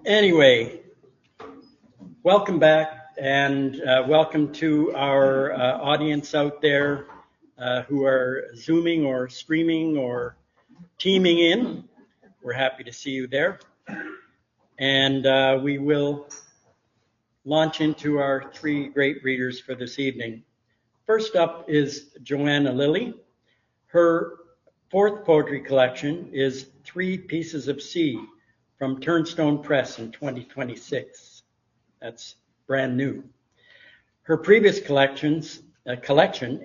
Anyway, welcome back, and welcome to our audience out there who are Zooming or streaming or teaming in. We're happy to see you there. And we will launch into our three great readers for this evening. First up is Joanna Lilley. Her fourth poetry collection is Three Pieces of Sea from Turnstone Press in 2026. That's brand new. Her previous collection,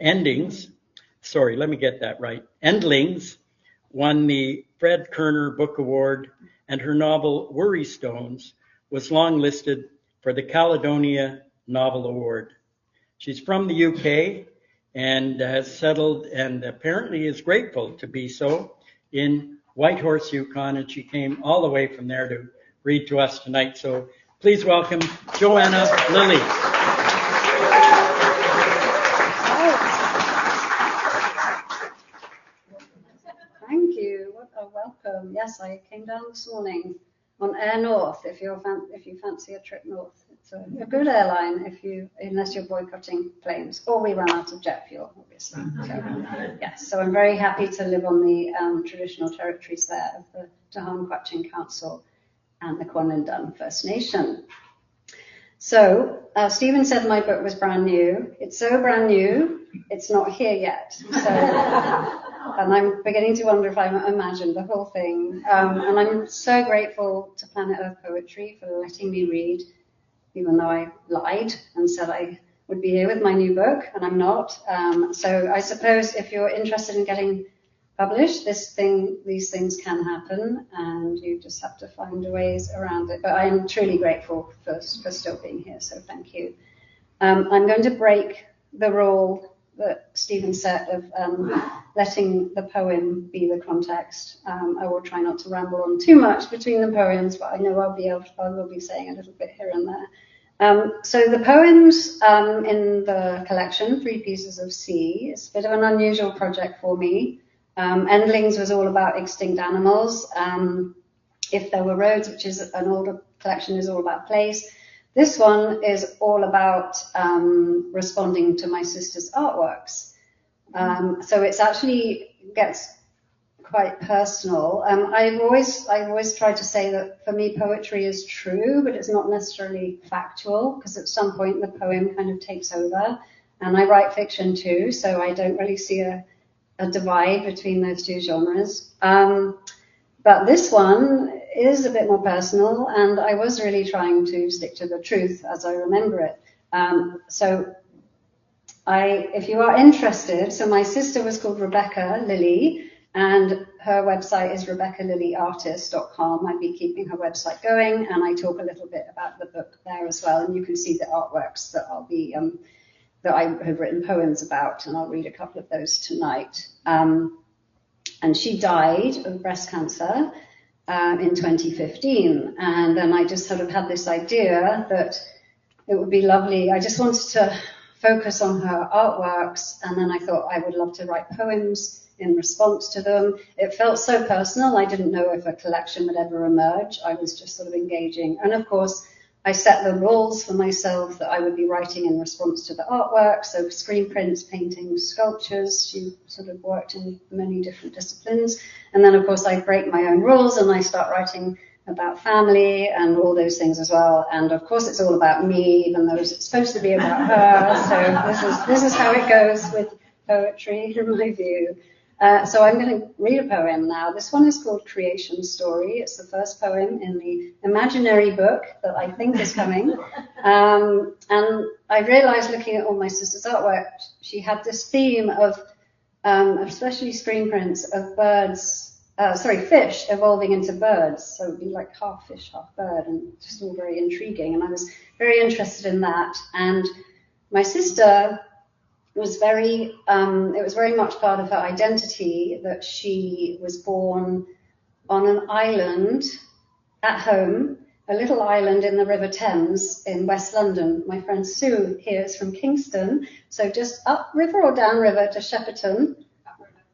Endlings, won the Fred Kerner Book Award, and her novel Worry Stones was longlisted for the Caledonia Novel Award. She's from the UK and has settled, and apparently is grateful to be so, in Whitehorse, Yukon, and she came all the way from there to read to us tonight. So please welcome Joanna Lilley. Thank you. What a welcome. Yes, I came down this morning on Air North. If you fancy a trip north, it's a good airline unless you're boycotting planes, or we run out of jet fuel, obviously. So, yes, so I'm very happy to live on the traditional territories there of the Tahan Quachin Council and the Kwanlin First Nation. So Stephen said my book was brand new. It's so brand new, it's not here yet. So, and I'm beginning to wonder if I imagined the whole thing. And I'm so grateful to Planet Earth Poetry for letting me read, even though I lied and said I would be here with my new book, and I'm not. So I suppose if you're interested in getting published, these things can happen, and you just have to find ways around it. But I am truly grateful for still being here, so thank you. I'm going to break the rule that Stephen set of letting the poem be the context. I will try not to ramble on too much between the poems, but I know I will be saying a little bit here and there. So the poems in the collection, Three Pieces of Sea, is a bit of an unusual project for me. Endlings was all about extinct animals. If There Were Roads, which is an older collection, is all about place. This one is all about responding to my sister's artworks. So it's actually gets quite personal. I've always tried to say that for me poetry is true, but it's not necessarily factual, because at some point the poem kind of takes over. And I write fiction too, so I don't really see a divide between those two genres. But this one is a bit more personal, and I was really trying to stick to the truth as I remember it. So if you are interested, so my sister was called Rebecca Lilley, and her website is RebeccaLilleyArtist.com. I'll be keeping her website going, and I talk a little bit about the book there as well, and you can see the artworks that I'll be that I have written poems about, and I'll read a couple of those tonight. And she died of breast cancer in 2015, and then I just sort of had this idea that it would be lovely. I just wanted to focus on her artworks, and then I thought I would love to write poems in response to them. It felt so personal. I didn't know if a collection would ever emerge. I was just sort of engaging, and of course I set the rules for myself that I would be writing in response to the artwork, so screen prints, paintings, sculptures. She sort of worked in many different disciplines. And then, of course, I break my own rules and I start writing about family and all those things as well. And, of course, it's all about me, even though it's supposed to be about her. So this is how it goes with poetry, in my view. So I'm going to read a poem now. This one is called Creation Story. It's the first poem in the imaginary book that I think is coming. And I realized, looking at all my sister's artwork, she had this theme of, especially screen prints of fish evolving into birds. So it would be like half fish, half bird, and just all very intriguing. And I was very interested in that. And my sister was it was very much part of her identity that she was born on an island at home, a little island in the River Thames in West London. My friend Sue here is from Kingston, so just upriver or downriver to Shepperton.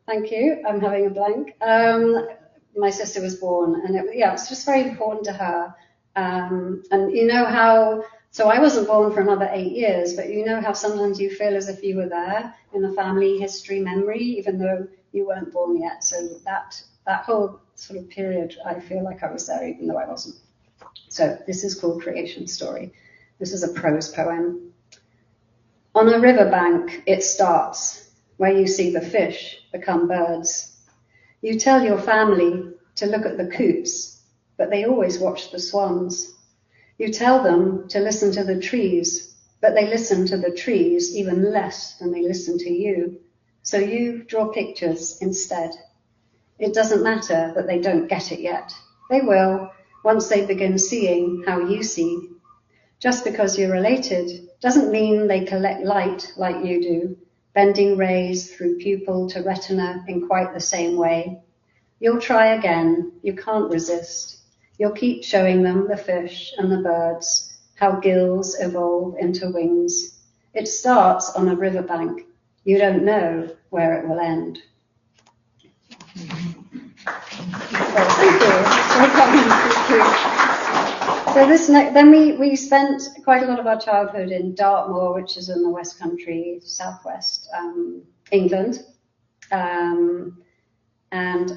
Thank you, I'm having a blank. My sister was born, and it was just very important to her. And you know how, so I wasn't born for another 8 years, but you know how sometimes you feel as if you were there in a family history memory, even though you weren't born yet. So that whole sort of period, I feel like I was there, even though I wasn't. So this is called Creation Story. This is a prose poem. On a riverbank, it starts, where you see the fish become birds. You tell your family to look at the coots, but they always watch the swans. You tell them to listen to the trees, but they listen to the trees even less than they listen to you. So you draw pictures instead. It doesn't matter that they don't get it yet. They will, once they begin seeing how you see. Just because you're related doesn't mean they collect light like you do, bending rays through pupil to retina in quite the same way. You'll try again. You can't resist. You'll keep showing them the fish and the birds, how gills evolve into wings. It starts on a riverbank. You don't know where it will end. Thank you. So then we spent quite a lot of our childhood in Dartmoor, which is in the West Country, southwest England. And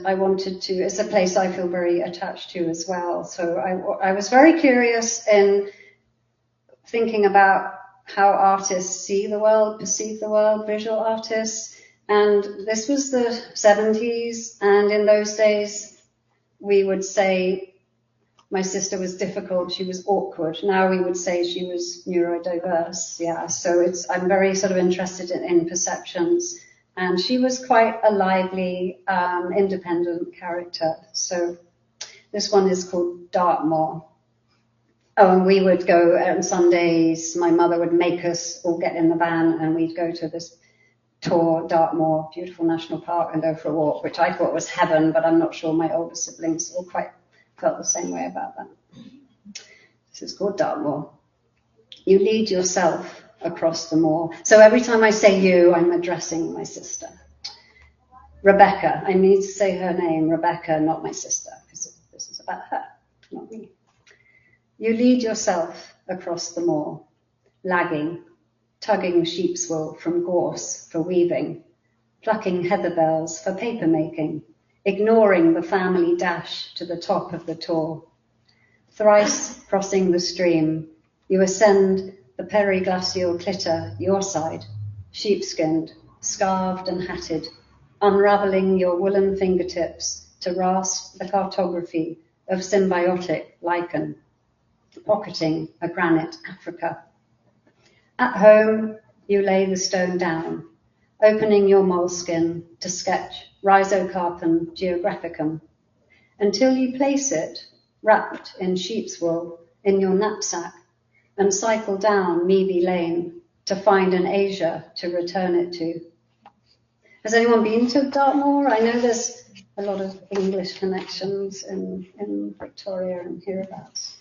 I wanted to, it's a place I feel very attached to as well. So I was very curious in thinking about how artists see the world, perceive the world, visual artists. And this was the 70s. And in those days, we would say my sister was difficult, she was awkward. Now we would say she was neurodiverse. Yeah, so I'm very sort of interested in perceptions. And she was quite a lively, independent character. So this one is called Dartmoor. Oh, and we would go on Sundays, my mother would make us all get in the van and we'd go to this tour, Dartmoor, beautiful national park, and go for a walk, which I thought was heaven, but I'm not sure my older siblings all quite felt the same way about that. This is called Dartmoor. You lead yourself across the moor. So every time I say you, I'm addressing my sister. Rebecca, I need to say her name, Rebecca, not my sister, because this is about her, not me. You lead yourself across the moor, lagging, tugging sheep's wool from gorse for weaving, plucking heather bells for paper making, ignoring the family dash to the top of the tor. Thrice crossing the stream, you ascend the periglacial clitter your side, sheepskinned, scarved and hatted, unravelling your woolen fingertips to rasp the cartography of symbiotic lichen, pocketing a granite Africa. At home, you lay the stone down, opening your moleskin to sketch Rhizocarpum geographicum, until you place it, wrapped in sheep's wool, in your knapsack, and cycle down Meeby Lane to find an Asia to return it to. Has anyone been to Dartmoor? I know there's a lot of English connections in Victoria and hereabouts.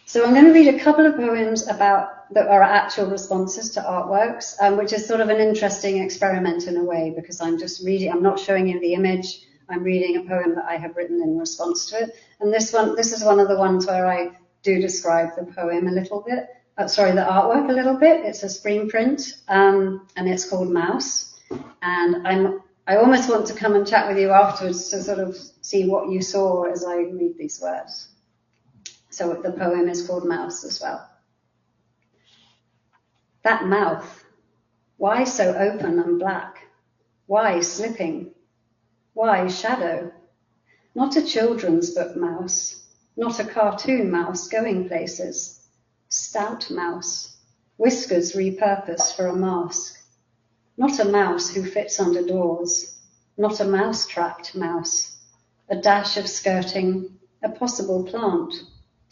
So I'm going to read a couple of poems that are actual responses to artworks, which is sort of an interesting experiment in a way, because I'm just reading, I'm not showing you the image, I'm reading a poem that I have written in response to it. And this is one of the ones where I do describe the poem a little bit, the artwork a little bit. It's a screen print, and it's called Mouse. And I almost want to come and chat with you afterwards to sort of see what you saw as I read these words. So the poem is called Mouse as well. That mouth, why so open and black? Why slipping? Why shadow? Not a children's book mouse, not a cartoon mouse going places. Stout mouse, whiskers repurposed for a mask. Not a mouse who fits under doors, not a mouse-trapped mouse. A dash of skirting, a possible plant.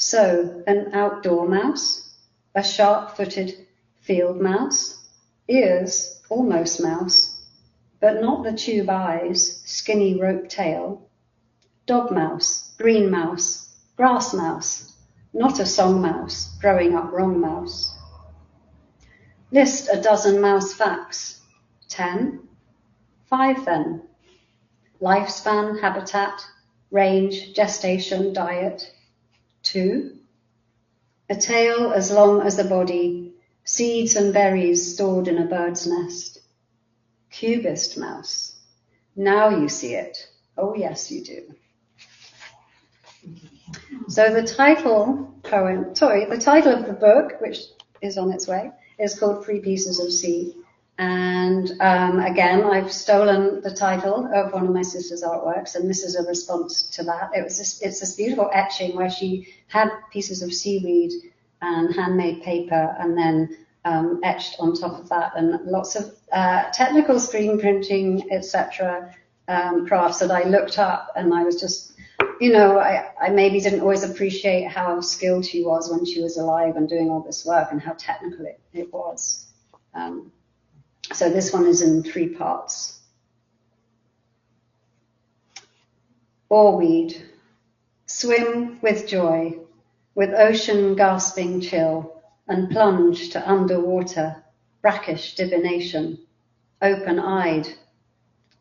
So, an outdoor mouse, a sharp-footed field mouse, ears almost mouse, but not the tube eyes, skinny rope tail. Dog mouse, green mouse, grass mouse, not a song mouse, growing up wrong mouse. List a dozen mouse facts. 10? 5 then. Lifespan, habitat, range, gestation, diet. 2. A tail as long as a body, seeds and berries stored in a bird's nest. Cubist mouse. Now you see it. Oh yes, you do. So the title of the book, which is on its way, is called 3 Pieces of Sea. And again, I've stolen the title of one of my sister's artworks, and this is a response to that. It's this beautiful etching where she had pieces of seaweed and handmade paper, and then etched on top of that, and lots of technical screen printing, etc. Crafts that I looked up, and I was just, I maybe didn't always appreciate how skilled she was when she was alive and doing all this work, and how technical it was. So this one is in 3 parts. Oarweed. Swim with joy, with ocean gasping chill, and plunge to underwater, brackish divination, open-eyed,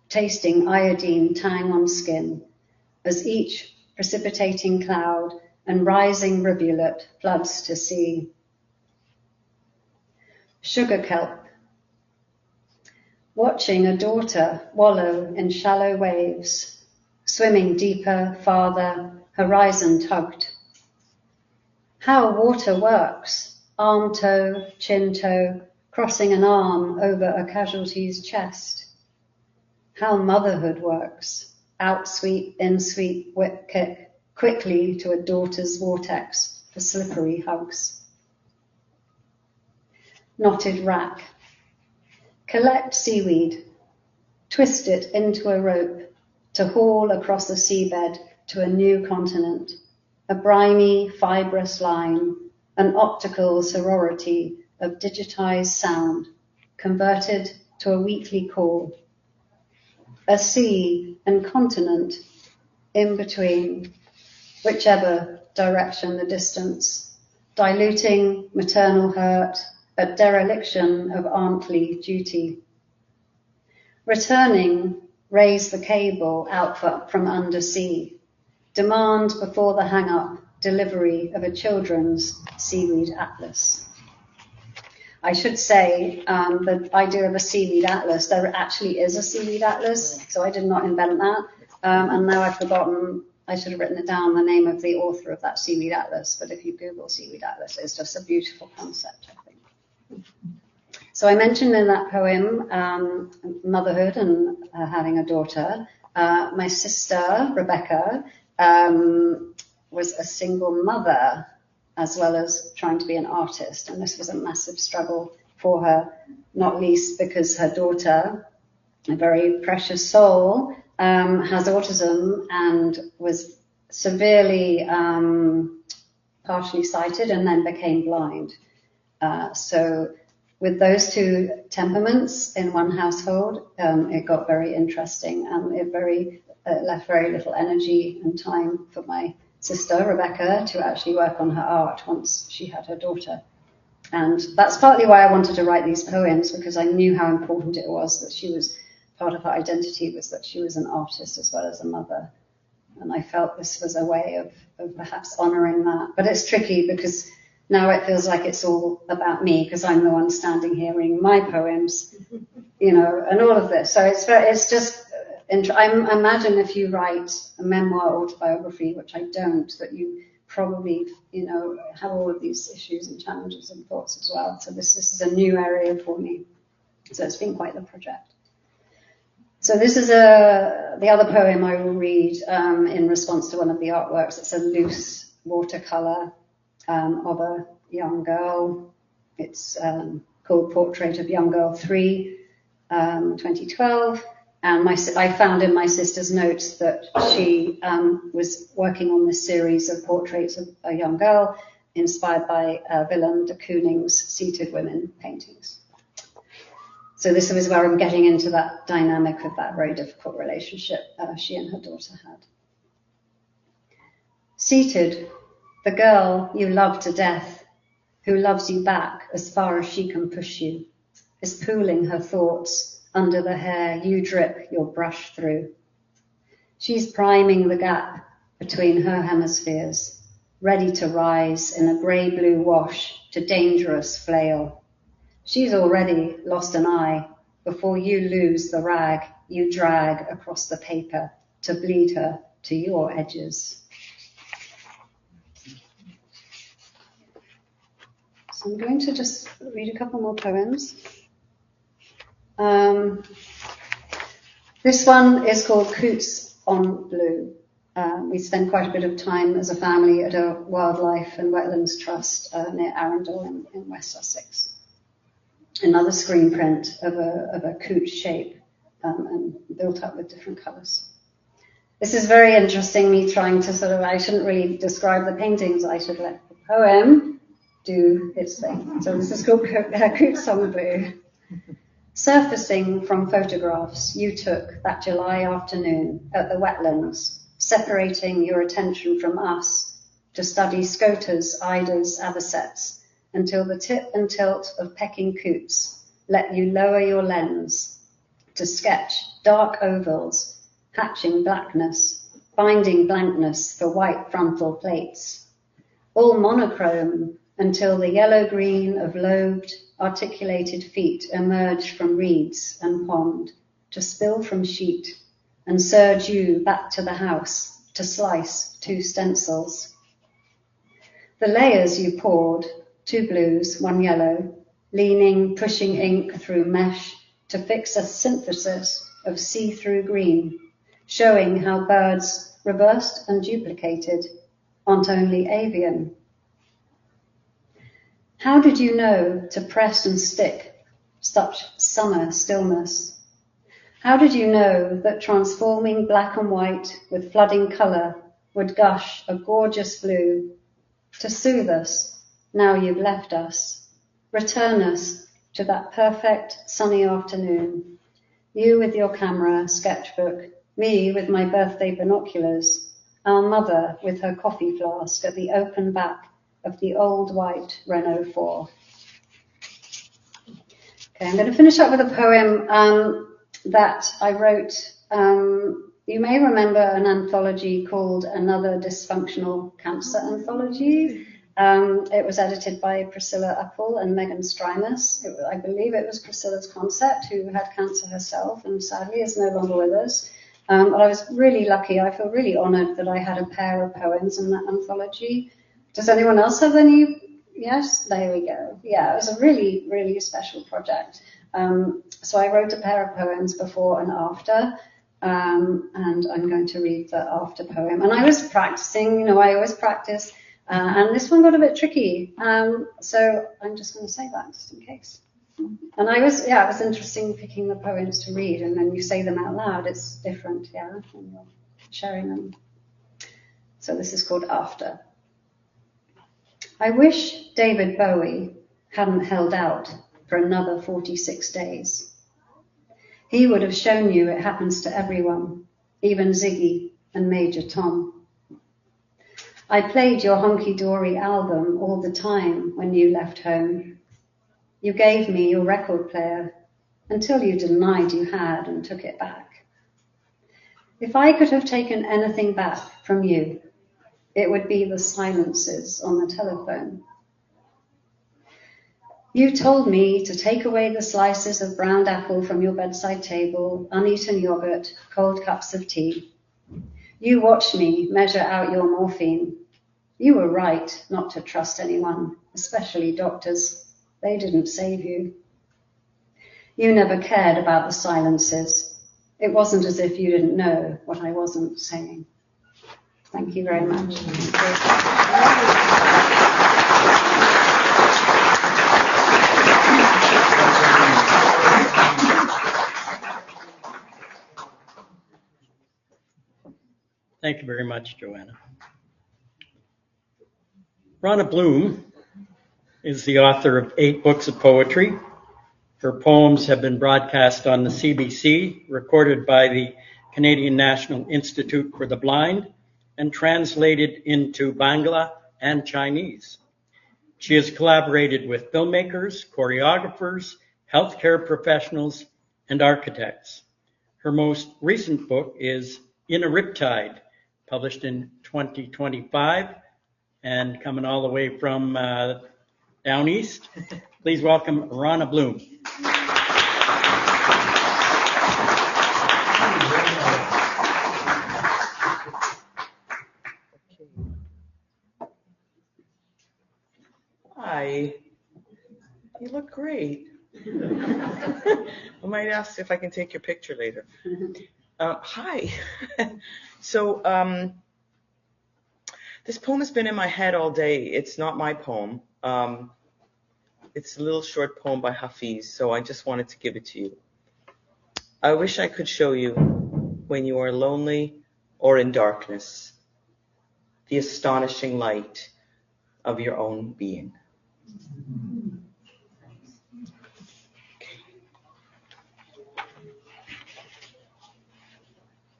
tasting iodine tang on skin, as each precipitating cloud and rising rivulet floods to sea. Sugar kelp. Watching a daughter wallow in shallow waves, swimming deeper, farther, horizon tugged. How water works, arm toe, chin toe, crossing an arm over a casualty's chest. How motherhood works, out sweep, in sweep, whip kick, quickly to a daughter's vortex for slippery hugs. Knotted rack. Collect seaweed, twist it into a rope to haul across a seabed to a new continent, a briny, fibrous line, an optical sorority of digitized sound, converted to a weekly call, a sea and continent in between, whichever direction the distance, diluting maternal hurt, at dereliction of auntly duty. Returning, raise the cable out from undersea. Demand before the hang-up delivery of a children's seaweed atlas. I should say the idea of a seaweed atlas, there actually is a seaweed atlas, so I did not invent that. And now I've forgotten, I should have written it down, the name of the author of that seaweed atlas, but if you Google seaweed atlas, it's just a beautiful concept, I think. So I mentioned in that poem motherhood and having a daughter. My sister, Rebecca, was a single mother as well as trying to be an artist. And this was a massive struggle for her, not least because her daughter, a very precious soul, has autism and was severely partially sighted and then became blind. So with those 2 temperaments in one household, it got very interesting, and it left very little energy and time for my sister, Rebecca, to actually work on her art once she had her daughter. And that's partly why I wanted to write these poems, because I knew how important it was that she was, part of her identity was that she was an artist as well as a mother. And I felt this was a way of perhaps honouring that. But it's tricky because now it feels like it's all about me, because I'm the one standing here reading my poems, and all of this. So it's just, I imagine if you write a memoir autobiography, which I don't, that you probably, have all of these issues and challenges and thoughts as well. So this is a new area for me. So it's been quite the project. So this is the other poem I will read in response to one of the artworks. It's a loose watercolor of a young girl. It's called Portrait of Young Girl 3, 2012. And I found in my sister's notes that she was working on this series of portraits of a young girl inspired by Willem de Kooning's Seated Women paintings. So this was where I'm getting into that dynamic of that very difficult relationship she and her daughter had. Seated, the girl you love to death, who loves you back as far as she can push you, is pooling her thoughts under the hair you drip your brush through. She's priming the gap between her hemispheres, ready to rise in a grey-blue wash to dangerous flail. She's already lost an eye before you lose the rag you drag across the paper to bleed her to your edges. So I'm going to just read a couple more poems. This one is called Coots on Blue. We spend quite a bit of time as a family at a wildlife and wetlands trust near Arundel in West Sussex. Another screen print of a coot shape and built up with different colours. This is very interesting, me trying to I shouldn't really describe the paintings, I should let the poem do its thing. So this is called Coots on Blue. Surfacing from photographs you took that July afternoon at the wetlands, separating your attention from us to study scoters, eiders, avocets, until the tip and tilt of pecking coots let you lower your lens to sketch dark ovals, hatching blackness, binding blankness for white frontal plates, all monochrome until the yellow-green of lobed, articulated feet emerge from reeds and pond to spill from sheet and surge you back to the house to slice 2 stencils. The layers you poured, 2 blues, 1 yellow, leaning, pushing ink through mesh to fix a synthesis of see-through green, showing how birds reversed and duplicated aren't only avian. How did you know to press and stick such summer stillness? How did you know that transforming black and white with flooding colour would gush a gorgeous blue to soothe us now you've left us, return us to that perfect sunny afternoon, you with your camera, sketchbook, me with my birthday binoculars, our mother with her coffee flask at the open back of the old white Renault 4. Okay, I'm going to finish up with a poem that I wrote. You may remember an anthology called Another Dysfunctional Cancer Anthology. It was edited by Priscilla Uppel and Megan Strimus. I believe it was Priscilla's concept, who had cancer herself and sadly is no longer with us. But I was really lucky. I feel really honoured that I had a pair of poems in that anthology. Does anyone else have any? Yes, there we go. Yeah, it was a really, really special project. So I wrote a pair of poems before and after, and I'm going to read the after poem. And I was practicing, I always practice, and this one got a bit tricky. So I'm just going to say that just in case. And it was interesting picking the poems to read, and then you say them out loud. It's different, when you're sharing them. So this is called After. I wish David Bowie hadn't held out for another 46 days. He would have shown you it happens to everyone, even Ziggy and Major Tom. I played your honky-dory album all the time when you left home. You gave me your record player until you denied you had and took it back. If I could have taken anything back from you, it would be the silences on the telephone. You told me to take away the slices of browned apple from your bedside table, uneaten yogurt, cold cups of tea. You watched me measure out your morphine. You were right not to trust anyone, especially doctors. They didn't save you. You never cared about the silences. It wasn't as if you didn't know what I wasn't saying. Thank you very much. Thank you very much, Joanna. Ronna Bloom is the author of 8 books of poetry. Her poems have been broadcast on the CBC, recorded by the Canadian National Institute for the Blind, and translated into Bangla and Chinese. She has collaborated with filmmakers, choreographers, healthcare professionals, and architects. Her most recent book is In a Riptide, published in 2025, and coming all the way from down east. Please welcome Ronna Bloom. Hi, you look great. I might ask if I can take your picture later. Hi. So this poem has been in my head all day. It's not my poem. It's a little short poem by Hafiz, so I just wanted to give it to you. I wish I could show you when you are lonely or in darkness, the astonishing light of your own being.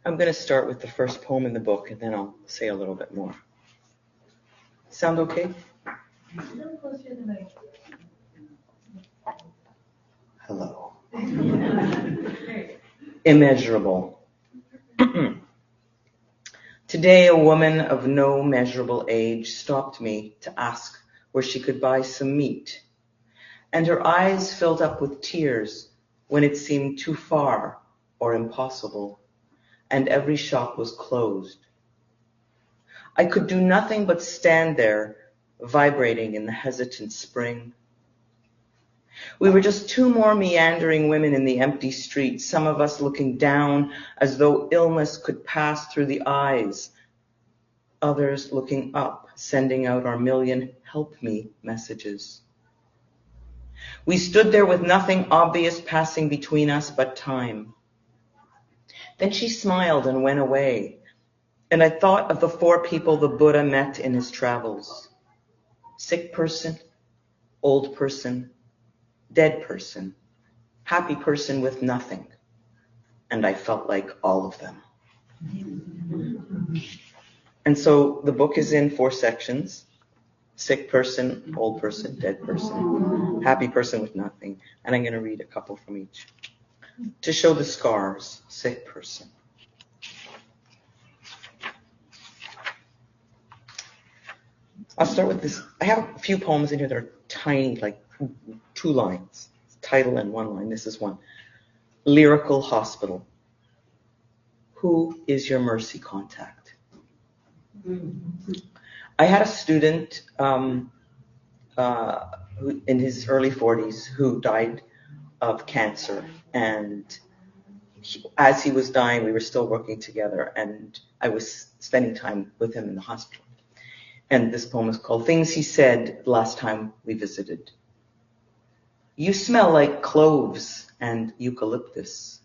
I'm going to start with the first poem in the book, and then I'll say a little bit more. Sound okay? Hello. Immeasurable. Today, a woman of no measurable age stopped me to ask where she could buy some meat, and her eyes filled up with tears when it seemed too far or impossible, and every shop was closed. I could do nothing but stand there, vibrating in the hesitant spring. We were just two more meandering women in the empty street, some of us looking down as though illness could pass through the eyes, others looking up, sending out our million help me messages. We stood there with nothing obvious passing between us but time. Then she smiled and went away, and I thought of the 4 people the Buddha met in his travels. Sick person, old person, dead person, happy person with nothing. And I felt like all of them. And so the book is in 4 sections. Sick person, old person, dead person, happy person with nothing. And I'm going to read a couple from each. To show the scars, sick person. I'll start with this. I have a few poems in here that are tiny, like 2 lines. Title and 1 line. This is one. Lyrical Hospital. Who is your mercy contact? I had a student who, in his early 40s who died of cancer, and as he was dying, we were still working together, and I was spending time with him in the hospital. And this poem is called Things He Said Last Time We Visited. You smell like cloves and eucalyptus.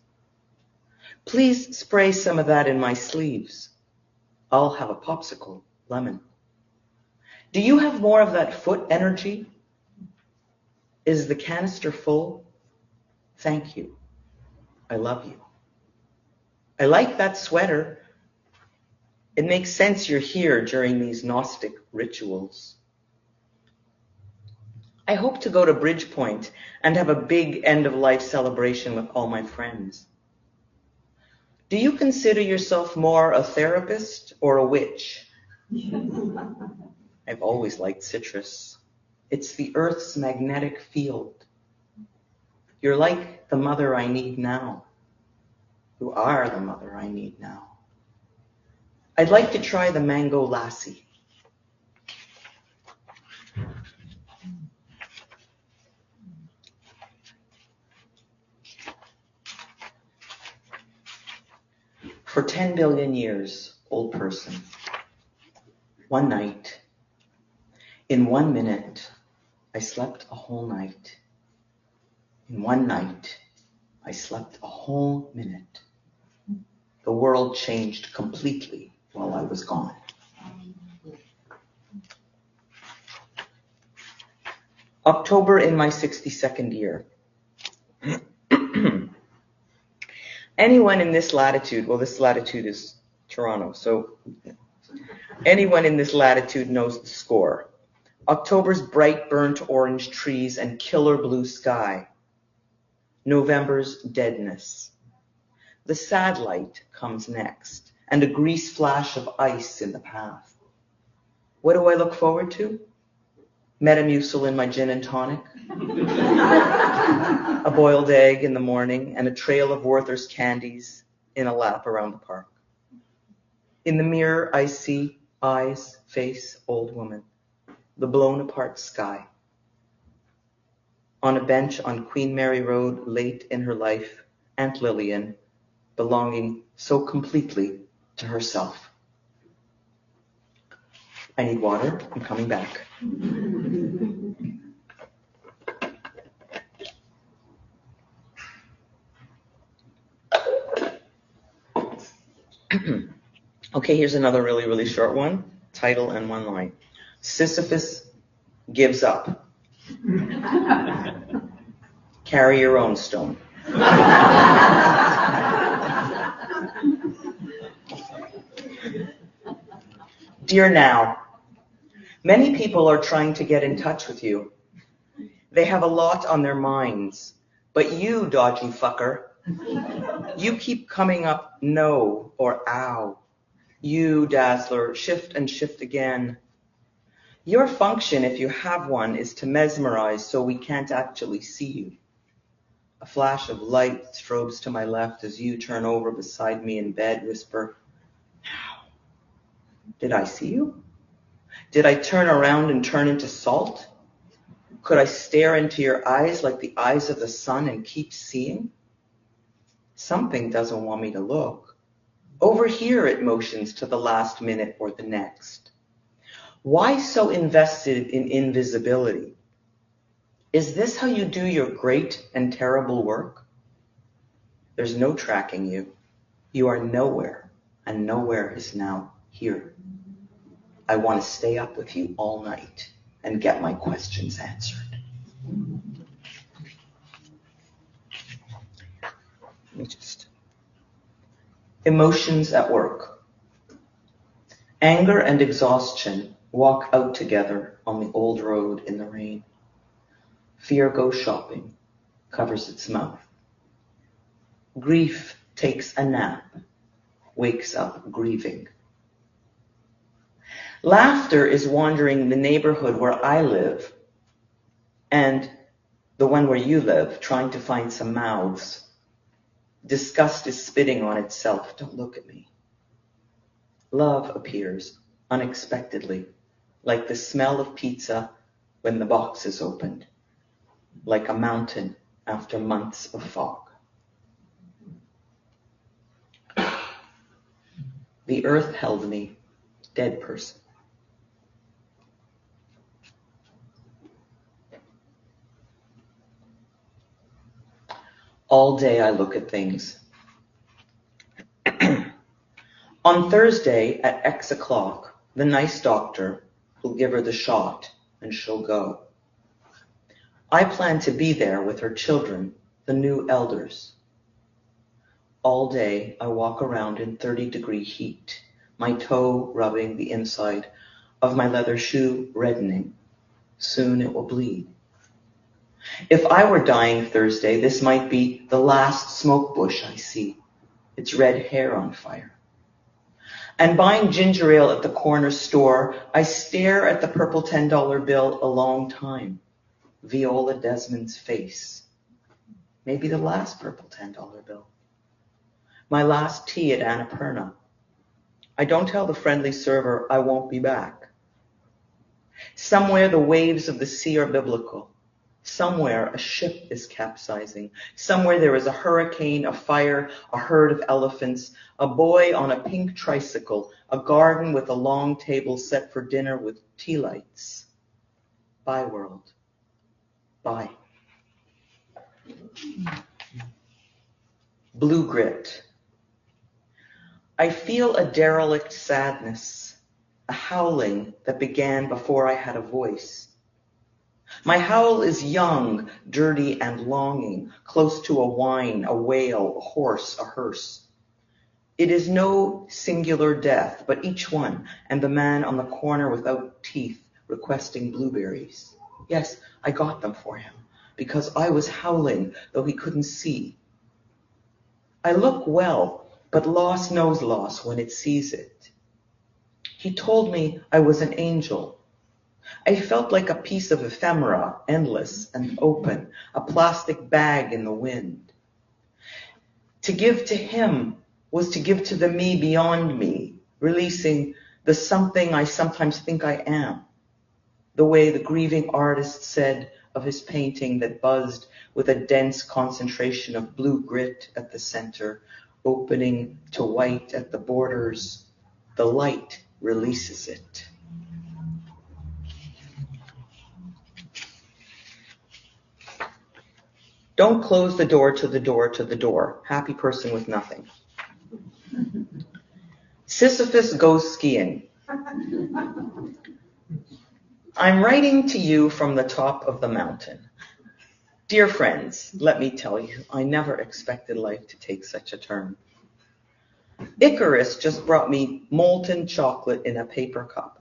Please spray some of that in my sleeves. I'll have a popsicle, lemon. Do you have more of that foot energy? Is the canister full? Thank you. I love you. I like that sweater. It makes sense you're here during these Gnostic rituals. I hope to go to Bridgepoint and have a big end-of-life celebration with all my friends. Do you consider yourself more a therapist or a witch? I've always liked citrus. It's the Earth's magnetic field. You're like the mother I need now. You are the mother I need now. I'd like to try the mango lassi. For 10 billion years, old person. One night, in 1 minute, I slept a whole night. In 1 night, I slept a whole minute. The world changed completely while I was gone. October in my 62nd year. Anyone in this latitude, well, this latitude is Toronto, so anyone in this latitude knows the score. October's bright burnt orange trees and killer blue sky. November's deadness. The sad light comes next, and a grease flash of ice in the path. What do I look forward to? Metamucil in my gin and tonic, a boiled egg in the morning, and a trail of Werther's candies in a lap around the park. In the mirror, I see eyes, face, old woman, the blown apart sky. On a bench on Queen Mary Road, late in her life, Aunt Lillian, belonging so completely to herself. I need water. I'm coming back. Okay, here's another really, really short one. Title and one line. Sisyphus gives up. Carry your own stone. Dear Now, many people are trying to get in touch with you. They have a lot on their minds, but you, dodgy fucker, you keep coming up no or ow. You, dazzler, shift and shift again. Your function, if you have one, is to mesmerize so we can't actually see you. A flash of light strobes to my left as you turn over beside me in bed, whisper, now. Did I see you? Did I turn around and turn into salt? Could I stare into your eyes like the eyes of the sun and keep seeing? Something doesn't want me to look. Over here it motions to the last minute or the next. Why so invested in invisibility? Is this how you do your great and terrible work? There's no tracking you. You are nowhere, and nowhere is now here. I want to stay up with you all night and get my questions answered. Let me just... Emotions at work. Anger and exhaustion walk out together on the old road in the rain. Fear goes shopping, covers its mouth. Grief takes a nap, wakes up grieving. Laughter is wandering the neighborhood where I live and the one where you live, trying to find some mouths. Disgust is spitting on itself. Don't look at me. Love appears unexpectedly, like the smell of pizza when the box is opened, like a mountain after months of fog. The earth held me, dead person. All day I look at things. On Thursday at X o'clock, the nice doctor will give her the shot and she'll go. I plan to be there with her children, the new elders. All day I walk around in 30-degree heat, my toe rubbing the inside of my leather shoe reddening. Soon it will bleed. If I were dying Thursday, this might be the last smoke bush I see, its red hair on fire. And buying ginger ale at the corner store, I stare at the purple $10 bill a long time. Viola Desmond's face. Maybe the last purple $10 bill. My last tea at Annapurna. I don't tell the friendly server I won't be back. Somewhere the waves of the sea are biblical. Somewhere a ship is capsizing. Somewhere there is a hurricane, a fire, a herd of elephants, a boy on a pink tricycle, a garden with a long table set for dinner with tea lights. Bye, world. Bye. Blue grit. I feel a derelict sadness, a howling that began before I had a voice. My howl is young, dirty, and longing, close to a whine, a wail, a horse, a hearse. It is no singular death, but each one, and the man on the corner without teeth requesting blueberries. Yes, I got them for him, because I was howling, though he couldn't see. I look well, but loss knows loss when it sees it. He told me I was an angel. I felt like a piece of ephemera, endless and open, a plastic bag in the wind. To give to him was to give to the me beyond me, releasing the something I sometimes think I am, the way the grieving artist said of his painting that buzzed with a dense concentration of blue grit at the center, opening to white at the borders. The light releases it. Don't close the door to the door to the door. Happy person with nothing. Sisyphus goes skiing. I'm writing to you from the top of the mountain. Dear friends, let me tell you, I never expected life to take such a turn. Icarus just brought me molten chocolate in a paper cup,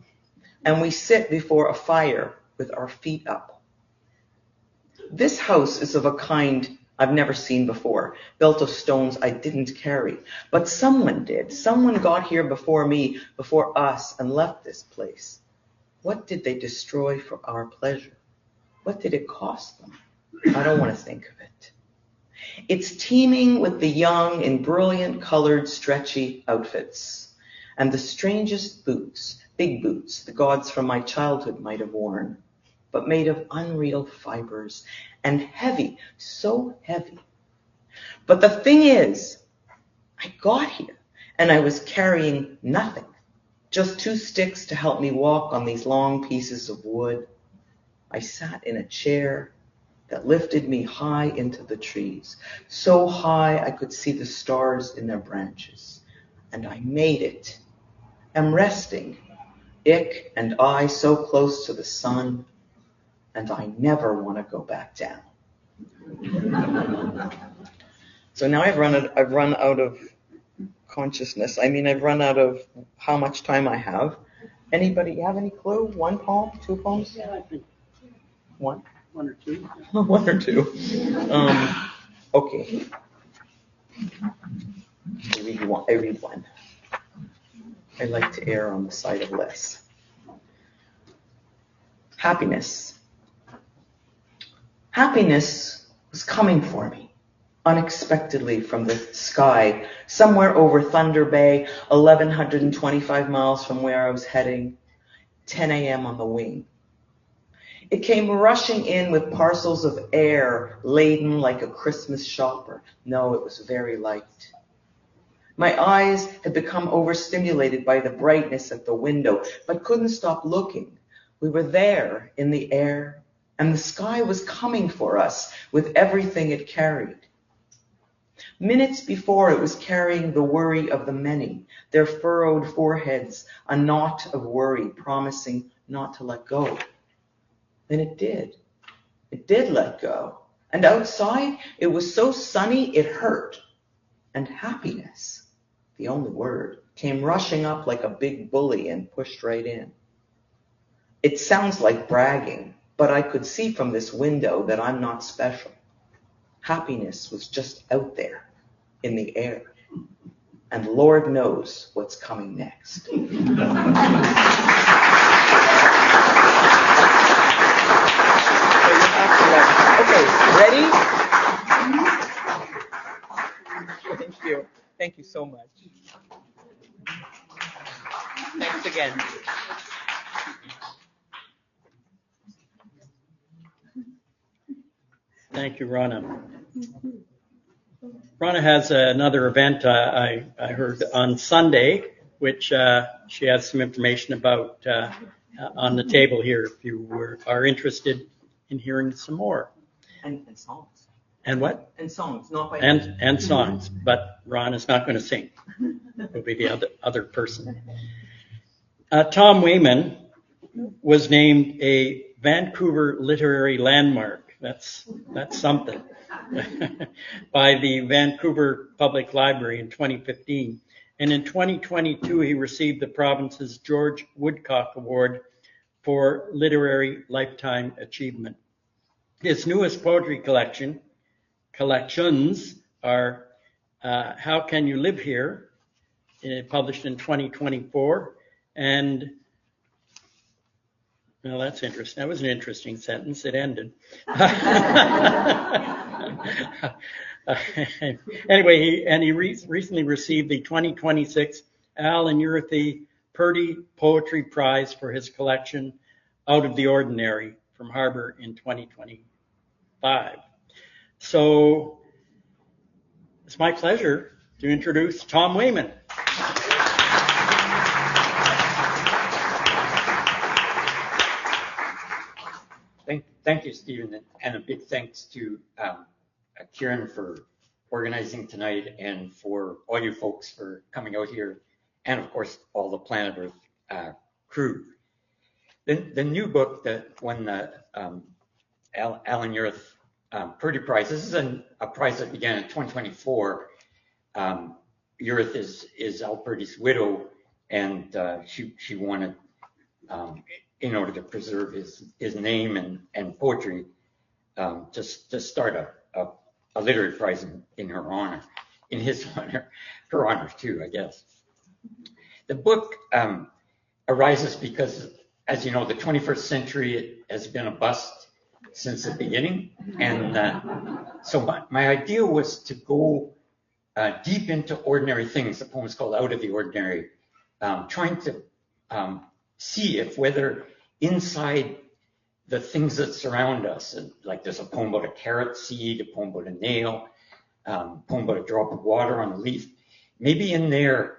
and we sit before a fire with our feet up. This house is of a kind I've never seen before, built of stones I didn't carry, but someone did. Someone got here before me, before us, and left this place. What did they destroy for our pleasure? What did it cost them? I don't want to think of it. It's teeming with the young in brilliant colored stretchy outfits and the strangest boots, big boots the gods from my childhood might have worn, but made of unreal fibers and heavy, so heavy. But the thing is, I got here and I was carrying nothing, just 2 sticks to help me walk on these long pieces of wood. I sat in a chair that lifted me high into the trees, so high I could see the stars in their branches. And I made it. I'm resting, Ik and I so close to the sun, and I never want to go back down. So now I've run out of consciousness. I mean, I've run out of how much time I have. Anybody have any clue? 1 poem? 2 poems? Yeah, I think One? 1 or 2. 1 or 2. Okay. I read one. I like to err on the side of less. Happiness. Happiness was coming for me, unexpectedly from the sky, somewhere over Thunder Bay, 1,125 miles from where I was heading, 10 a.m. on the wing. It came rushing in with parcels of air, laden like a Christmas shopper. No, it was very light. My eyes had become overstimulated by the brightness at the window, but couldn't stop looking. We were there in the air, and the sky was coming for us with everything it carried. Minutes before, it was carrying the worry of the many, their furrowed foreheads, a knot of worry, promising not to let go. Then it did. It did let go. And outside, it was so sunny it hurt. And happiness, the only word, came rushing up like a big bully and pushed right in. It sounds like bragging, but I could see from this window that I'm not special. Happiness was just out there in the air. And Lord knows what's coming next. Okay, ready? Thank you. Thank you so much. Thanks again. Thank you, Ronna. Ronna has another event I heard on Sunday, which she has some information about on the table here if you are interested in hearing some more. And songs. And what? And songs, not by And songs, but Ron is not going to sing. It'll be the other person. Tom Wayman was named a Vancouver Literary Landmark. That's something. By the Vancouver Public Library in 2015. And in 2022, he received the province's George Woodcock Award for Literary Lifetime Achievement. His newest poetry collections are How Can You Live Here, published in 2024, And, well, that's interesting. That was an interesting sentence. It ended. Anyway, he recently received the 2026 Alan Urthy Purdy Poetry Prize for his collection Out of the Ordinary from Harbour in 2025. So it's my pleasure to introduce Tom Wayman. Thank you, Stephen, and a big thanks to Kieran for organizing tonight, and for all you folks for coming out here, and of course all the Planet Earth crew. The new book that won the Alan Urth Purdy Prize. This is a prize that began in 2024. Urth is Al Purdy's widow, and she won it in order to preserve his name and poetry, just to start a literary prize in her honor, in his honor, her honor too, I guess. The book arises because, as you know, the 21st century has been a bust since the beginning, and so my idea was to go deep into ordinary things. The poem is called Out of the Ordinary, trying to see if whether inside the things that surround us, like there's a poem about a carrot seed, a poem about a nail, a poem about a drop of water on a leaf, maybe in there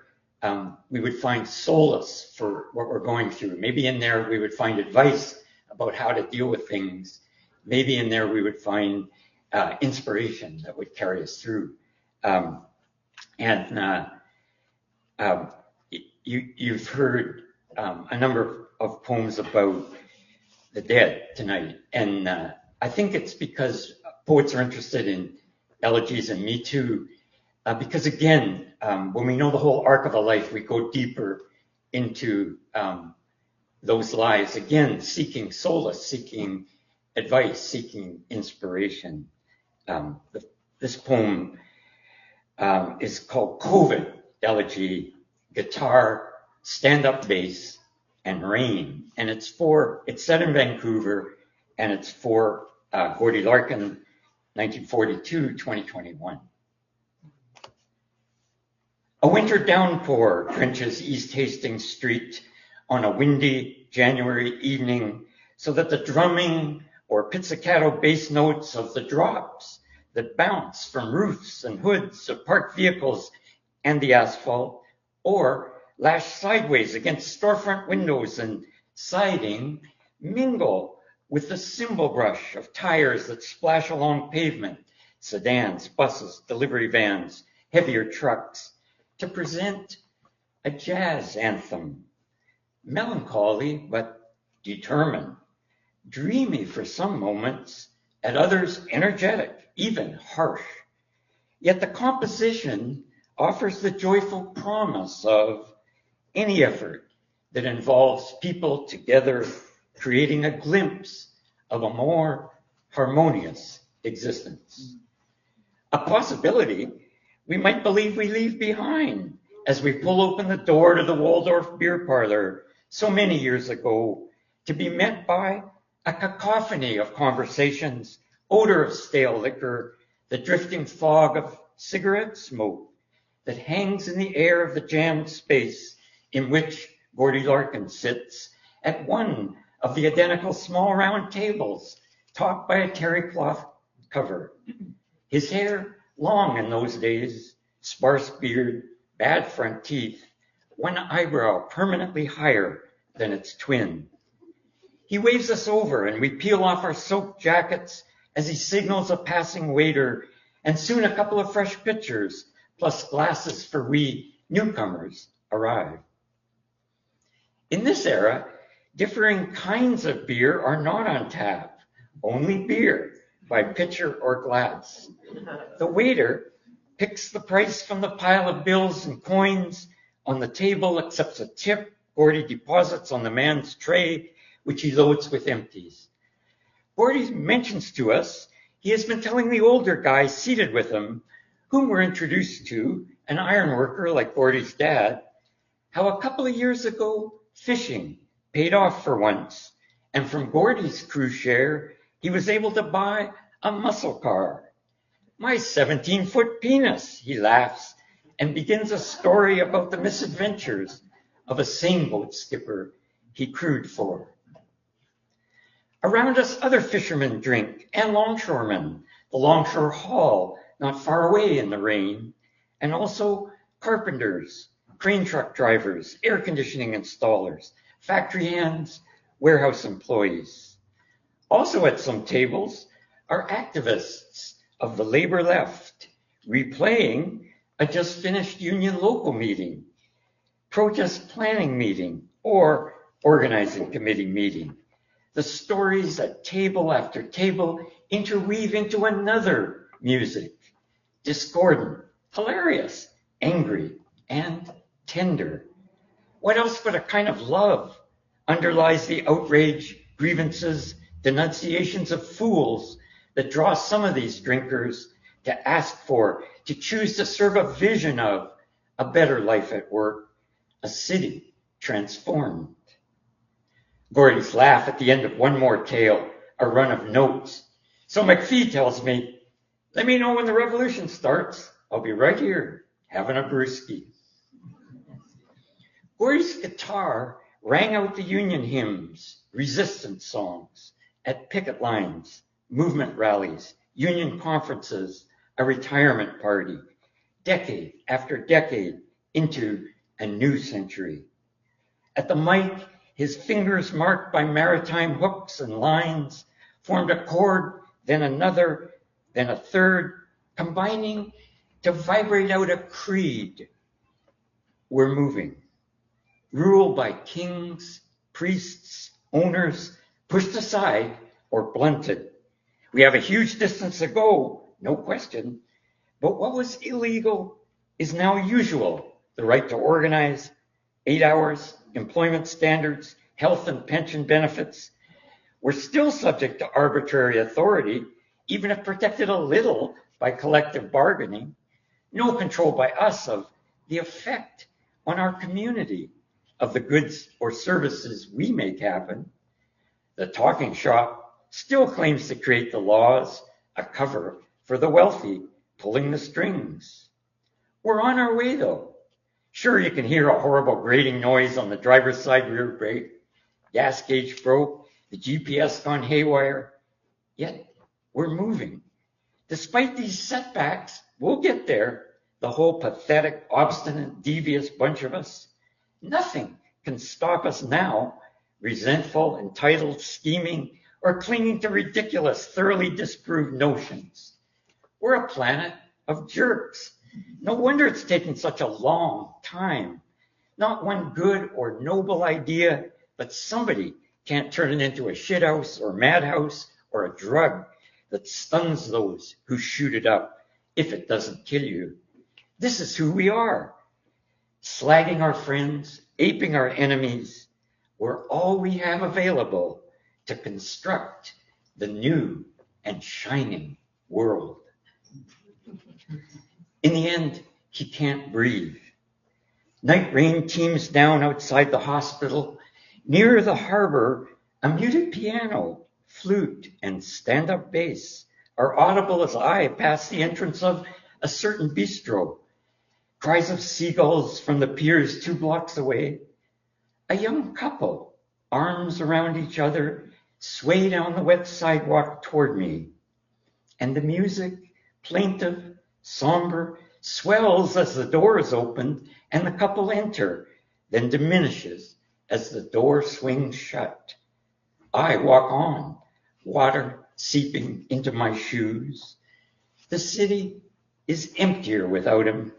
we would find solace for what we're going through. Maybe in there we would find advice about how to deal with things. Maybe in there we would find inspiration that would carry us through. You've heard a number of poems about the dead tonight, and I think it's because poets are interested in elegies, and me too, because again, when we know the whole arc of a life, we go deeper into those lives, again, seeking solace, seeking advice, seeking inspiration. This poem is called COVID, Elegy, Guitar, Stand-Up Bass, and Rain. And it's set in Vancouver, and it's for Gordy Larkin, 1942-2021. A winter downpour drenches East Hastings Street on a windy January evening, so that the drumming or pizzicato bass notes of the drops that bounce from roofs and hoods of parked vehicles and the asphalt, or lash sideways against storefront windows and siding, mingle with the cymbal brush of tires that splash along pavement, sedans, buses, delivery vans, heavier trucks, to present a jazz anthem, melancholy but determined, dreamy for some moments, at others energetic, even harsh. Yet the composition offers the joyful promise of any effort that involves people together, creating a glimpse of a more harmonious existence. A possibility we might believe we leave behind as we pull open the door to the Waldorf beer parlor so many years ago, to be met by a cacophony of conversations, odor of stale liquor, the drifting fog of cigarette smoke that hangs in the air of the jammed space in which Gordy Larkin sits at one of the identical small round tables topped by a terry cloth cover. His hair, long in those days, sparse beard, bad front teeth, one eyebrow permanently higher than its twin. He waves us over and we peel off our soaked jackets as he signals a passing waiter, and soon a couple of fresh pitchers plus glasses for we newcomers arrive. In this era, differing kinds of beer are not on tap, only beer by pitcher or glass. The waiter picks the price from the pile of bills and coins on the table, accepts a tip Gordy deposits on the man's tray, which he loads with empties. Gordy mentions to us he has been telling the older guy seated with him, whom we're introduced to, an ironworker like Gordy's dad, how a couple of years ago fishing paid off for once, and from Gordy's cruise share, he was able to buy a muscle car. My 17-foot penis, he laughs, and begins a story about the misadventures of a sailboat skipper he crewed for. Around us, other fishermen drink, and longshoremen, the Longshore Hall, not far away in the rain, and also carpenters, crane truck drivers, air conditioning installers, factory hands, warehouse employees. Also at some tables are activists of the labor left, replaying a just finished union local meeting, protest planning meeting, or organizing committee meeting. The stories at table after table interweave into another music, discordant, hilarious, angry, and tender. What else but a kind of love underlies the outrage, grievances, denunciations of fools that draw some of these drinkers to ask for, to choose to serve a vision of a better life at work, a city transformed. Gordy's laugh at the end of one more tale, a run of notes. So McPhee tells me, let me know when the revolution starts. I'll be right here, having a brewski. Gordy's guitar rang out the union hymns, resistance songs, at picket lines, movement rallies, union conferences, a retirement party, decade after decade into a new century. At the mic, his fingers marked by maritime hooks and lines formed a chord, then another, then a third, combining to vibrate out a creed. We're moving. Ruled by kings, priests, owners, pushed aside or blunted. We have a huge distance to go, no question, but what was illegal is now usual. The right to organize, 8 hours, employment standards, health and pension benefits. We're still subject to arbitrary authority, even if protected a little by collective bargaining. No control by us of the effect on our community of the goods or services we make happen. The talking shop still claims to create the laws, a cover for the wealthy pulling the strings. We're on our way though. Sure, you can hear a horrible grating noise on the driver's side rear brake, gas gauge broke, the GPS gone haywire, yet we're moving. Despite these setbacks, we'll get there, the whole pathetic, obstinate, devious bunch of us. Nothing can stop us now, resentful, entitled, scheming, or clinging to ridiculous, thoroughly disproved notions. We're a planet of jerks. No wonder it's taken such a long time. Not one good or noble idea, but somebody can't turn it into a shithouse or madhouse or a drug that stuns those who shoot it up if it doesn't kill you. This is who we are. Slagging our friends, aping our enemies. We're all we have available to construct the new and shining world. In the end, he can't breathe. Night rain teems down outside the hospital. Near the harbor, a muted piano, flute, and stand-up bass are audible as I pass the entrance of a certain bistro. Cries of seagulls from the piers 2 blocks away. A young couple, arms around each other, sway down the wet sidewalk toward me. And the music, plaintive, somber, swells as the door is opened and the couple enter, then diminishes as the door swings shut. I walk on, water seeping into my shoes. The city is emptier without him.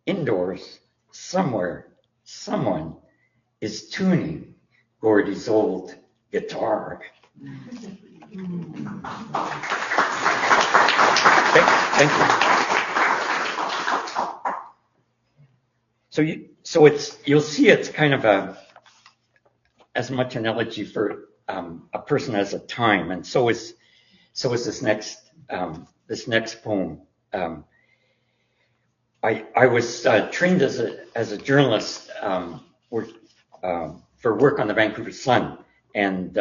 Indoors, somewhere, someone is tuning Gordy's old guitar. Thank you. So you'll see it's kind of as much an elegy for a person as a time, and so is this next poem. I was trained as a journalist. for work on the Vancouver Sun, and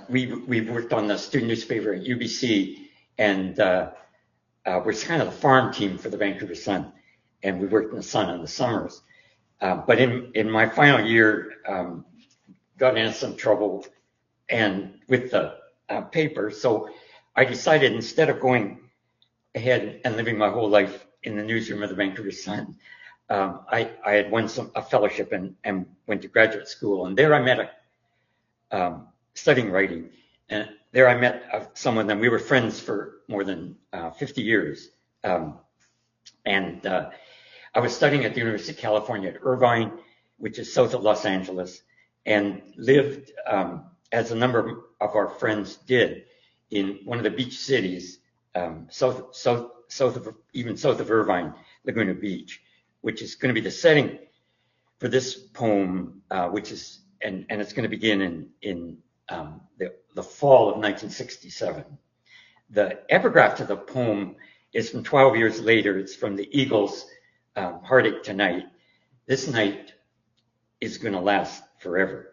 we worked on the student newspaper at UBC, and we're kind of the farm team for the Vancouver Sun, and we worked in the Sun in the summers. But in my final year, got into some trouble and with the paper, so I decided instead of going ahead and living my whole life in the newsroom of the Vancouver Sun, I had won a fellowship and went to graduate school, and there I met studying writing, and there I met someone, and we were friends for more than 50 years. And I was studying at the University of California at Irvine, which is south of Los Angeles, and lived, as a number of our friends did, in one of the beach cities, south of Irvine, Laguna Beach, which is going to be the setting for this poem, which is, and it's going to begin in the fall of 1967. The epigraph to the poem is from 12 years later. It's from the Eagles' Heartache Tonight. This night is going to last forever.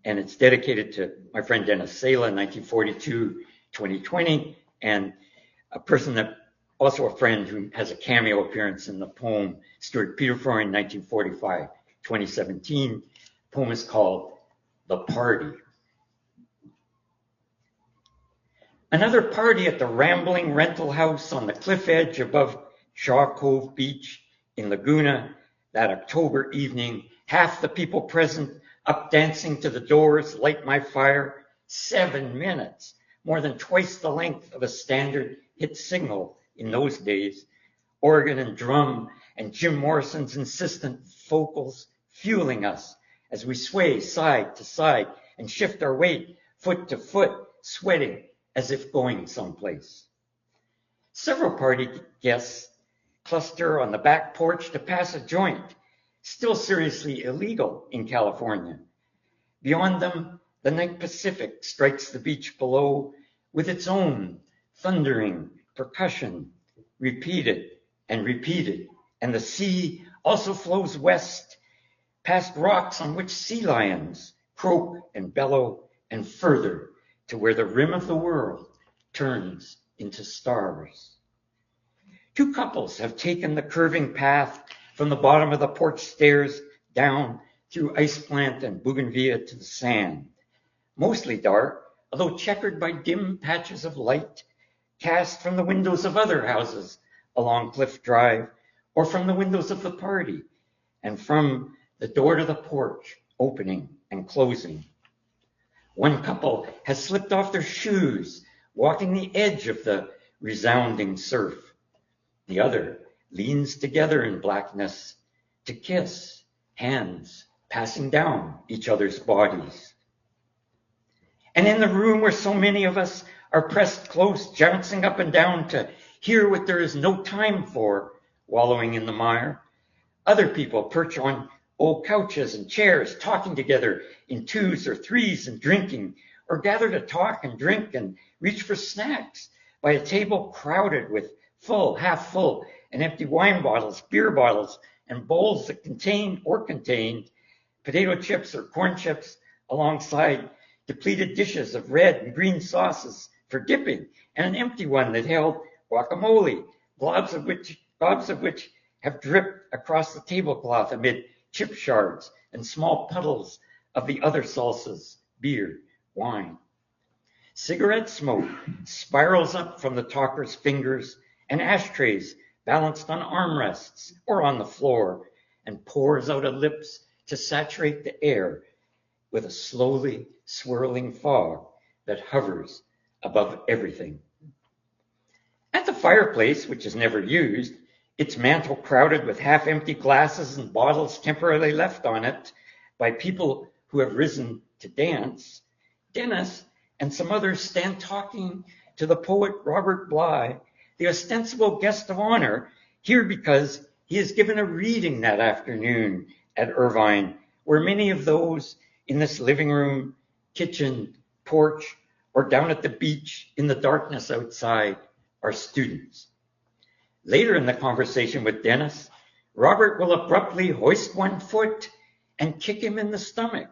And it's dedicated to my friend Dennis Sala, 1942-2020, and a person that, also a friend who has a cameo appearance in the poem, Stuart Peterfroy, 1945-2017. The poem is called The Party. Another party at the rambling rental house on the cliff edge above Shaw Cove Beach in Laguna that October evening, half the people present up dancing to the doors, light my fire, 7 minutes, more than twice the length of a standard hit signal in those days. Organ and drum and Jim Morrison's insistent vocals fueling us as we sway side to side and shift our weight foot to foot, sweating as if going someplace. Several party guests cluster on the back porch to pass a joint, still seriously illegal in California. Beyond them, the night Pacific strikes the beach below with its own thundering percussion, repeated, and the sea also flows west, past rocks on which sea lions croak and bellow, and further to where the rim of the world turns into stars. Two couples have taken the curving path from the bottom of the porch stairs down through ice plant and bougainvillea to the sand, mostly dark, although checkered by dim patches of light cast from the windows of other houses along Cliff Drive, or from the windows of the party, and from the door to the porch opening and closing. One couple has slipped off their shoes, walking the edge of the resounding surf. The other leans together in blackness to kiss, hands passing down each other's bodies. And in the room where so many of us are pressed close, jouncing up and down to hear what there is no time for, wallowing in the mire, other people perch on old couches and chairs, talking together in twos or threes and drinking, or gather to talk and drink and reach for snacks by a table crowded with full, half full, and empty wine bottles, beer bottles, and bowls that contained or contained potato chips or corn chips, alongside depleted dishes of red and green sauces for dipping, and an empty one that held guacamole, globs of which have dripped across the tablecloth amid chip shards and small puddles of the other salsas, beer, wine. Cigarette smoke spirals up from the talker's fingers, and ashtrays balanced on armrests or on the floor, and pours out of lips to saturate the air with a slowly swirling fog that hovers above everything. At the fireplace, which is never used, its mantel crowded with half-empty glasses and bottles temporarily left on it by people who have risen to dance, Dennis and some others stand talking to the poet Robert Bly, the ostensible guest of honor, here because he has given a reading that afternoon at Irvine, where many of those in this living room, kitchen, porch, or down at the beach in the darkness outside are students. Later in the conversation with Dennis, Robert will abruptly hoist one foot and kick him in the stomach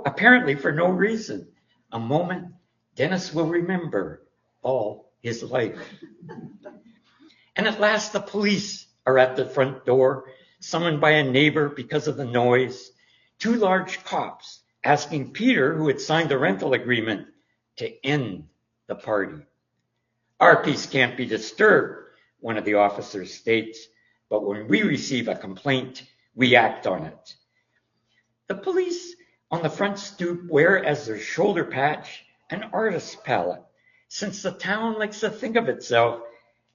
apparently for no reason. A moment Dennis will remember all his life. And at last the police are at the front door, summoned by a neighbor because of the noise. 2 large cops asking Peter, who had signed the rental agreement, to end the party. Our peace can't be disturbed, one of the officers states, but when we receive a complaint, we act on it. The police on the front stoop wear as their shoulder patch an artist's palette, since the town likes to think of itself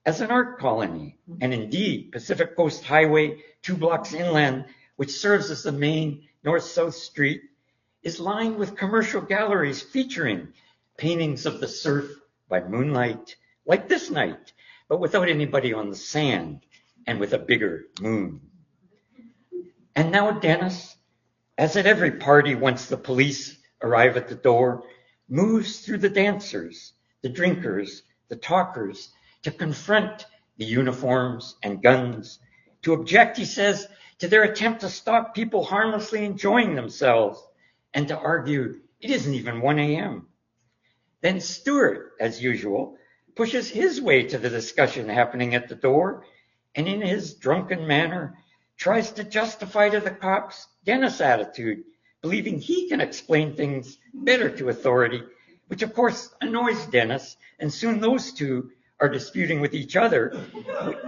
as an art colony, and indeed Pacific Coast Highway 2 blocks inland, which serves as the main north-south street, is lined with commercial galleries featuring paintings of the surf by moonlight, like this night, but without anybody on the sand and with a bigger moon. And now Dennis, as at every party once the police arrive at the door, moves through the dancers, the drinkers, the talkers, to confront the uniforms and guns, to object, he says, to their attempt to stop people harmlessly enjoying themselves, and to argue it isn't even 1 a.m. Then Stuart, as usual, pushes his way to the discussion happening at the door, and in his drunken manner tries to justify to the cops Dennis' attitude, believing he can explain things better to authority, which of course annoys Dennis, and soon those two are disputing with each other,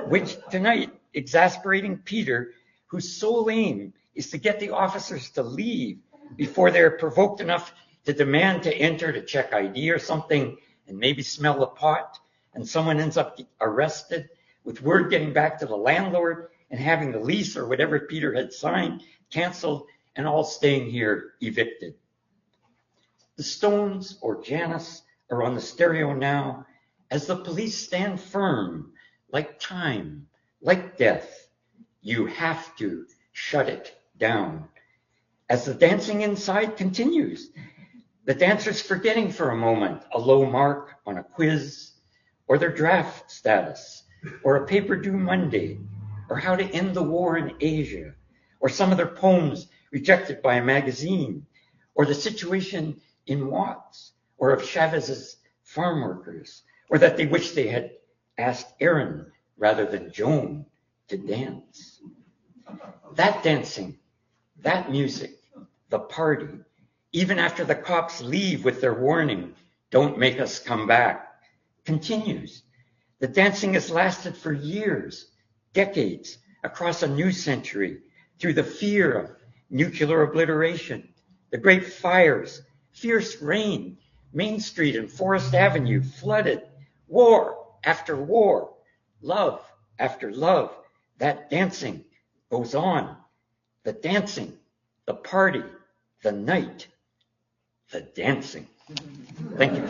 which tonight exasperating Peter, whose sole aim is to get the officers to leave before they're provoked enough to demand to enter to check ID or something and maybe smell the pot, and someone ends up arrested with word getting back to the landlord and having the lease or whatever Peter had signed canceled, and all staying here evicted. The Stones or Janice are on the stereo now as the police stand firm, like time, like death. You have to shut it down. As the dancing inside continues, the dancers forgetting for a moment a low mark on a quiz, or their draft status, or a paper due Monday, or how to end the war in Asia, or some of their poems rejected by a magazine, or the situation in Watts, or of Chavez's farm workers, or that they wish they had asked Aaron rather than Joan to dance. That dancing, that music, the party, even after the cops leave with their warning, "Don't make us come back," continues. The dancing has lasted for years, decades, across a new century, through the fear of nuclear obliteration, the great fires, fierce rain, Main Street and Forest Avenue flooded, war after war, love after love. That dancing goes on. The dancing, the party, the night, the dancing. Thank you.